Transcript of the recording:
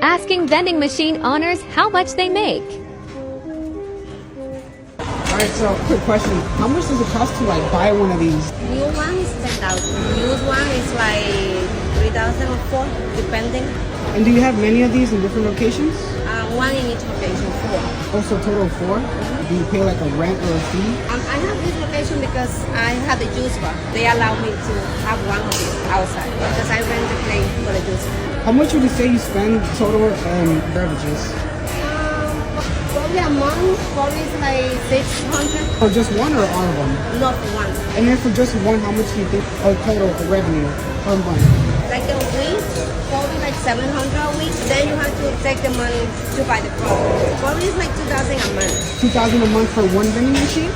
asking vending machine owners how much they make. Alright, so quick question. How much does it cost to buy one of these? New one is 10,000. Used one is like 3,000 or 4, depending. And do you have many of these in different locations? One in each location, 4. Also total of 4? Do you pay like a rent or a fee? I have this location because I have the juice bar. They allow me to have one of these outside because I rent the place for the juice bar. How much would you say you spend total in beverages? Probably a month, probably it's like 600. For just one or all of them? Not for one. And then for just one, how much do you think total revenue per month? Like a week, probably like 700 a week. Then you have to take the money to buy the product. Probably it's like 2,000 a month. 2,000 a month for one vending machine?